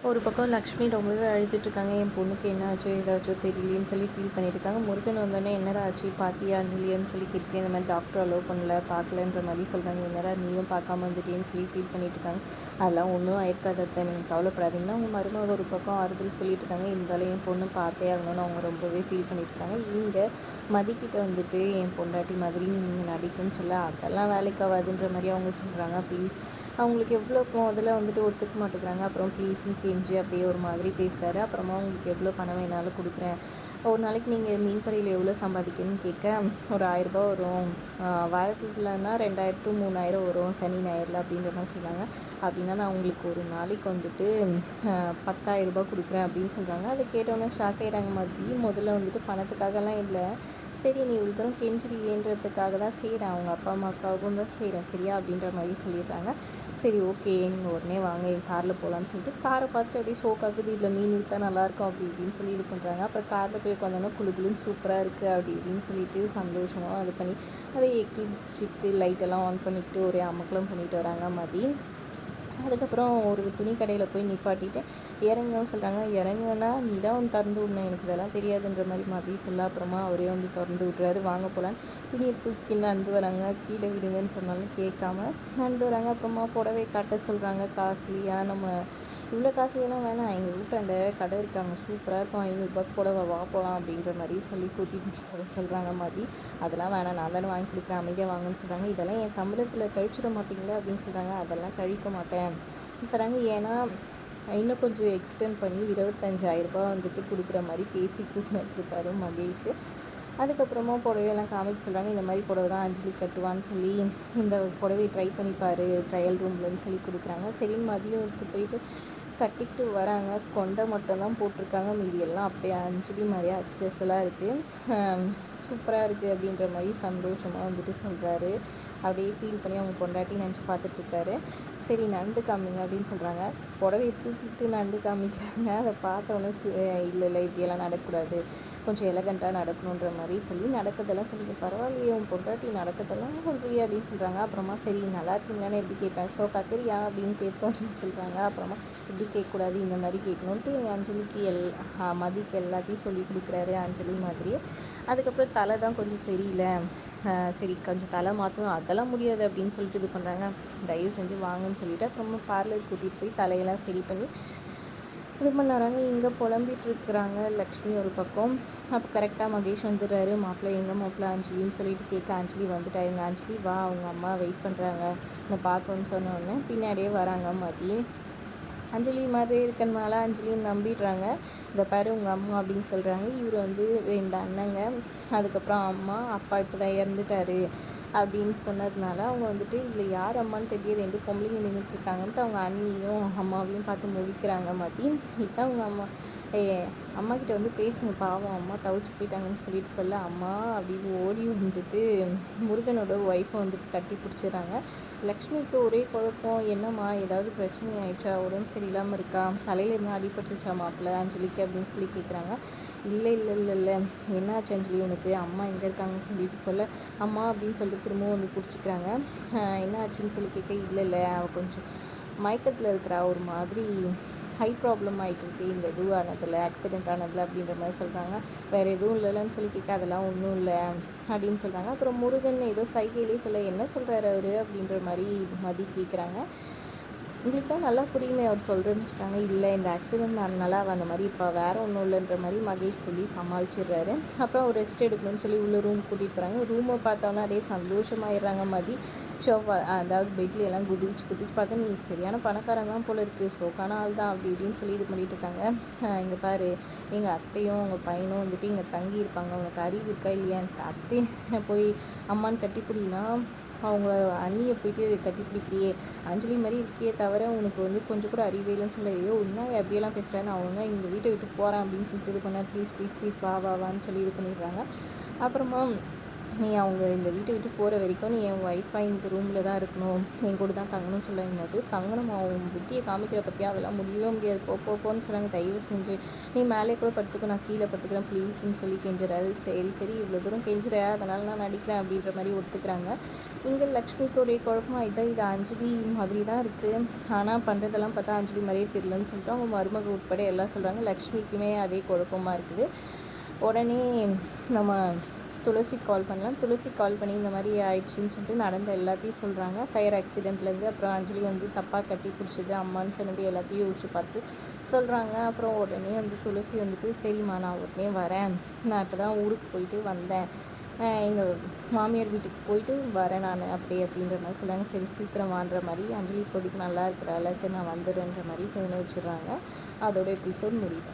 ஒரு பக்கம் லக்ஷ்மி ரொம்பவே அழுதுட்டுருக்காங்க. என் பொண்ணுக்கு என்ன ஆச்சோ ஏதாச்சோ தெரியலேன்னு சொல்லி ஃபீல் பண்ணிட்டுருக்காங்க. முருகன் வந்தோடனே என்னடா ஆச்சு பார்த்தியா அஞ்சலின்னு சொல்லி கேட்டுட்டு, இந்த மாதிரி டாக்டர் அலோவ் பண்ணல பார்க்கலன்ற மாதிரி சொல்கிறாங்க. என்னடா நீயும் பார்க்காம வந்துட்டேன்னு சொல்லி ஃபீல் பண்ணிட்டுருக்காங்க. அதெல்லாம் ஒன்றும் ஆயிருக்காது அத்தை, நீங்கள் கவலைப்படாதீங்கன்னா அவங்க மருமக ஒரு பக்கம் ஆறுதல் சொல்லிட்டு இருக்காங்க. இருந்தாலும் என் பொண்ணு பார்த்தே ஆகணும்னு அவங்க ரொம்பவே ஃபீல் பண்ணிட்டுருக்காங்க. இங்கே மதிக்கிட்ட வந்துட்டு என் பொண்டாட்டி மாதிரி நீங்கள் நடிக்கணும்னு சொல்ல அதெல்லாம் வேலைக்கு ஆகாதுன்ற மாதிரி அவங்க சொல்கிறாங்க. ப்ளீஸ் அவங்களுக்கு எவ்வளோ முதல்ல வந்துட்டு ஒத்துக்க மாட்டேங்கிறாங்க. அப்புறம் ப்ளீஸ்ன்னு கெஞ்சி அப்படியே ஒரு மாதிரி பேசுகிறாரு. அப்புறமா உங்களுக்கு எவ்வளோ பணம் வேணாலும் கொடுக்குறேன், ஒரு நாளைக்கு நீங்கள் மீன் கடையில் எவ்வளோ சம்பாதிக்கணும்னு கேட்க, ஒரு 1000 வரும், வாரத்துலனா 2000 to 3000 வரும் சனி ஞாயிறில் அப்படின்ற மாதிரி சொல்கிறாங்க. அப்படின்னா நான் உங்களுக்கு ஒரு நாளைக்கு வந்துட்டு 10,000 கொடுக்குறேன் அப்படின்னு சொல்கிறாங்க. அதை கேட்டோன்னே ஷாக் ஆகிறாங்க. மதி முதல்ல வந்துட்டு பணத்துக்காகலாம் இல்லை, சரி நீ இவ்வளோ தூரம் கெஞ்சிரியன்றதுக்காக தான் செய்கிறேன், அவங்க அப்பா அம்மாவுக்காகவும் தான் செய்கிறேன் சரியா அப்படின்ற மாதிரி சொல்லிடுறாங்க. சரி ஓகே நீங்கள் உடனே வாங்க என் காரில் போகலான்னு சொல்லிட்டு காரை பார்த்துட்டு அப்படியே ஷோக்காகுது. இதில் மீன் விற்றா நல்லாயிருக்கும் அப்படி இப்படின்னு சொல்லி இது பண்ணுறாங்க. அப்புறம் காரில் போய் உட்காந்தோன்னா குழுக்குழுன்னு சூப்பராக இருக்குது அப்படி இப்படின்னு சொல்லிட்டு சந்தோஷமாக இது பண்ணி அதை எக்கி பிடிச்சிக்கிட்டு லைட்டெல்லாம் ஆன் பண்ணிக்கிட்டு ஒரே அமக்கலம் பண்ணிட்டு வராங்க மதி. அதுக்கப்புறம் ஒரு துணி கடையில் போய் நிப்பாட்டிட்டு இறங்குன்னு சொல்கிறாங்க. இறங்குன்னா நீ தான் வந்து திறந்து விடணும், எனக்கு இதெல்லாம் தெரியாதுன்ற மாதிரி மதி சொல்ல, அப்புறமா அவரே வந்து திறந்து விட்றாரு. வாங்க போகலான்னு துணியை தூக்கி நடந்து வராங்க. கீழே விடுங்கன்னு சொன்னாலும் கேட்காம நடந்து வராங்க. அப்புறமா புடவை காட்ட சொல்கிறாங்க. காஸ்ட்லியாக நம்ம இவ்வளோ காசுலாம் வேணாம், எங்கள் வீட்டாண்ட கடை இருக்காங்க சூப்பராக இருக்கும், 500 புடவை வா போகலாம் அப்படின்ற மாதிரி சொல்லி கூட்டிகிட்டு சொல்கிறாங்க மதி. அதெல்லாம் வேணாம், நான் தானே வாங்கி கொடுக்குறேன், அமைதியாக வாங்கன்னு சொல்கிறாங்க. இதெல்லாம் என் சம்பளத்தில் கழிச்சிட மாட்டிங்களா அப்படின்னு சொல்கிறாங்க. அதெல்லாம் கழிக்க மாட்டேன் சொல்கிறாங்க. ஏன்னா இன்னும் கொஞ்சம் எக்ஸ்டெண்ட் பண்ணி 25,000 வந்துட்டு கொடுக்குற மாதிரி பேசி கூட்டினு மகேஷ். அதுக்கப்புறமா புடவையெல்லாம் காமிக்க சொல்கிறாங்க. இந்த மாதிரி புடவை தான் அஞ்சலி கட்டுவான்னு சொல்லி இந்த புடவையை ட்ரை பண்ணிப்பார் ட்ரையல் ரூம்லன்னு சொல்லி கொடுக்குறாங்க. சரின்னு மதியம் எடுத்து போயிட்டு கட்டிக்கிட்டு வராங்க. கொண்டை மட்டும்தான் போட்டிருக்காங்க, மீதி எல்லாம் அப்படியே அஞ்சலி மாதிரியே அச்சஸ்லாம் இருக்குது. சூப்பராக இருக்குது அப்படின்ற மாதிரி சந்தோஷமாக வந்துட்டு சொல்கிறாரு. அப்படியே ஃபீல் பண்ணி அவங்க பொண்டாட்டி நினச்சி பார்த்துட்ருக்காரு. சரி நடந்து காமிங்க அப்படின்னு சொல்கிறாங்க. புடவையை தூக்கிட்டு நடந்து காமிக்கிறாங்க. அதை பார்த்தோன்னே இல்லை இப்படியெல்லாம் நடக்கக்கூடாது, கொஞ்சம் எலகண்ட்டாக நடக்கணுன்ற மாதிரி சொல்லி நடக்கிறதெல்லாம் சொல்லி, பரவாயில்லையே உன் பொண்டாட்டி நடக்கிறதெல்லாம் பண்ணுறியே அப்படின்னு சொல்கிறாங்க. அப்புறமா சரி நல்லா இருக்கீங்களான்னு எப்படி கேட்பேன், ஸோ கக்கரியா அப்படின்னு கேட்போம் அப்படின்னு சொல்கிறாங்க. அப்புறமா இப்படி கேட்கக்கூடாது இந்த மாதிரி கேட்கணுன்ட்டு அஞ்சலிக்கு மதிக்கு எல்லாத்தையும் சொல்லி கொடுக்குறாரு அஞ்சலி மாதிரி. அதுக்கப்புறம் தலை தான் கொஞ்சம் சரியில்லை, சரி கொஞ்சம் தலை மாற்றணும், அதெல்லாம் முடியாது அப்படின்னு சொல்லிட்டு இது பண்ணுறாங்க. தயவு செஞ்சு வாங்கன்னு சொல்லிவிட்டு அப்புறமா பார்லர் கூட்டிகிட்டு போய் தலையெல்லாம் சரி பண்ணி இது பண்ணாராங்க. இங்கே புலம்பிகிட்ருக்குறாங்க லக்ஷ்மி ஒரு பக்கம். அப்போ கரெக்டாக மகேஷ் வந்துடுறாரு. மாப்பிள்ளை எங்கே மாப்பிள்ளை அஞ்சலின்னு சொல்லிட்டு கேட்க, அஞ்சலி வந்துட்டாங்க. அஞ்சலி வா அவங்க அம்மா வெயிட் பண்ணுறாங்க நான் பார்க்கணுன்னு சொன்னோடனே பின்னாடியே வராங்க மதி. அஞ்சலி மாதிரி இருக்கிறதுனால அஞ்சலின்னு நம்பிடுறாங்க. இந்த பாரு உங்கள் அம்மா அப்படின்னு சொல்கிறாங்க. இவர் வந்து 2 அண்ணங்க, அதுக்கப்புறம் அம்மா, அப்பா இப்போ தான் இறந்துட்டாரு அப்படின்னு சொன்னதுனால அவங்க வந்துட்டு இதில் யார் அம்மான்னு தெரிய 2 பொம்பளைங்க நின்றுட்டுருக்காங்கன்ட்டு அவங்க அண்ணியும் அம்மாவையும் பார்த்து முழிக்கிறாங்க மதி. இதுதான் அவங்க அம்மா, அம்மா கிட்ட வந்து பேசுங்க பாவம் அம்மா தவிச்சு போயிட்டாங்கன்னு சொல்லிட்டு சொல்ல, அம்மா அப்படின்னு ஓடி வந்துட்டு முருகனோட ஒய்ஃபை வந்துட்டு கட்டி பிடிச்சிடுறாங்க. லக்ஷ்மிக்கு ஒரே குழப்பம், என்னம்மா ஏதாவது பிரச்சனை ஆயிடுச்சா, உடம்பு சரியில்லாமல் இருக்கா, தலையில் என்ன அடிபட்டுச்சா மாப்பிள்ளை அஞ்சலிக்கு அப்படின்னு சொல்லி கேட்குறாங்க. இல்லை இல்லை இல்லை இல்லை என்னாச்சு அஞ்சலி உனக்கு, அம்மா எங்கே இருக்காங்கன்னு சொல்லிட்டு சொல்ல, அம்மா அப்படின்னு சொல்லிட்டு திரும்பவும் வந்து பிடிச்சிக்கிறாங்க. என்ன ஆச்சுன்னு சொல்லி கேட்க, இல்லை இல்லை அவள் கொஞ்சம் மயக்கத்தில் இருக்கிறா, ஒரு மாதிரி ஹை ப்ராப்ளம் ஆகிட்டு இருக்கு இந்த இது ஆனதில், ஆக்சிடெண்ட் ஆனதில் அப்படின்ற மாதிரி சொல்கிறாங்க. வேறு எதுவும் இல்லைன்னு சொல்லி கேட்க, அதெல்லாம் ஒன்றும் இல்லை அப்படின்னு சொல்கிறாங்க. அப்புறம் முருகன் ஏதோ சைகையிலே சொல்ல, என்ன சொல்கிறாரு அவர் அப்படின்ற மாதிரி மதி கேட்குறாங்க. உங்களுக்கு தான் நல்லா புரியுமே அவர் சொல்கிறேன்னு சொல்கிறாங்க. இல்லை இந்த ஆக்சிடெண்ட் ஆனதுனால அவள் அந்த மாதிரி இப்போ வேறு ஒன்றும் இல்லைன்ற மாதிரி மகேஷ் சொல்லி சமாளிச்சிடுறாரு. அப்புறம் ஒரு ரெஸ்ட் எடுக்கணும்னு சொல்லி உள்ள ரூம் கூட்டிகிட்டு போகிறாங்க. ரூமை பார்த்தோன்னா அப்படியே சந்தோஷமாயிடுறாங்க மதி. ஷோஃபா அதாவது பெட்ல எல்லாம் குதிச்சு பார்த்தா நீ சரியான பணக்காரன் தான் போல இருக்குது, ஷோக்கான ஆள் தான் அப்படி இப்படின்னு சொல்லி இது பண்ணிகிட்டு இருக்காங்க. இங்கே பாரு எங்கள் அத்தையும் உங்கள் பையனும் வந்துட்டு இங்கே தங்கி இருப்பாங்க, உனக்கு அறிவு இருக்கா இல்லையா, இந்த அத்தையை போய் அம்மான்னு கட்டிப்பிடினா அவங்க அண்ணியை போயிட்டு கட்டிப்பிடிக்கிறியே, அஞ்சலி மாதிரி இருக்கியே தவிர உனக்கு வந்து கொஞ்சம் கூட அறிவே இல்லைன்னு சொல்ல, ஐயோ இன்னும் எப்படியெல்லாம் பேசுகிறான்னு, அவங்க எங்கள் வீட்டை விட்டு போகிறேன் அப்படின்னு சொல்லிட்டு இது பண்ண, ப்ளீஸ் ப்ளீஸ் ப்ளீஸ் வா வா வான்னு சொல்லி இது பண்ணிடுறாங்க. அப்புறமா நீ அவங்க இந்த வீட்டை விட்டு போகிற வரைக்கும் நீ என் ஒய்ஃபாக இந்த ரூமில் தான் இருக்கணும், என் கூட தான் தங்கணும்னு சொல்ல. என்னது தங்கணும்? அவன் புத்தியை காமிக்கிற பற்றியா? அதெல்லாம் முடியவே முடியாது, போன்னு சொன்னாங்க. தயவு செஞ்சு நீ மேலே கூட படுத்துக்க, நான் கீழே படுத்துக்கிறேன் ப்ளீஸ்ன்னு சொல்லி கெஞ்சுறாரு. சரி சரி இவ்வளோ தூரம் கெஞ்சுற, அதனால் நான் நடிக்கிறேன் அப்படின்ற மாதிரி ஒத்துக்கிறாங்க. இங்கே லக்ஷ்மிக்கு ஒரே குழப்பம் இதான், இது அஞ்சலி மாதிரி தான் இருக்குது, ஆனால் பண்ணுறதெல்லாம் பார்த்தா அஞ்சலி மாதிரியே தெரியலன்னு சொல்லிட்டு அவங்க மருமக உட்பட எல்லாம் சொல்கிறாங்க. லக்ஷ்மிக்குமே அதே குழப்பமாக இருக்குது. உடனே நம்ம துளசி கால் பண்ணலாம். துளசி கால் பண்ணி இந்த மாதிரி ஆயிடுச்சின்னு சொல்லிட்டு நடந்த எல்லாத்தையும் சொல்கிறாங்க. ஃபயர் ஆக்சிடெண்ட்லேருந்து அப்புறம் அஞ்சலி வந்து தப்பாக கட்டி பிடிச்சது அம்மான்னு சொன்னது எல்லாத்தையும் யோசிச்சு பார்த்து சொல்கிறாங்க. அப்புறம் உடனே வந்து துளசி வந்துட்டு சரிம்மா நான் உடனே வரேன், நான் இப்போ தான் ஊருக்கு போயிட்டு வந்தேன், எங்கள் மாமியார் வீட்டுக்கு போயிட்டு வரேன் நான் அப்படின்ற மாதிரி சொல்கிறாங்க. சரி சீக்கிரம் வான்ற மாதிரி. அஞ்சலி இப்போதைக்கு நல்லா இருக்கிறாள், சரி நான் வந்துடுறேன்ற மாதிரி ஃபோனை வச்சிடுறாங்க. அதோட எபிசோட் முடியுது.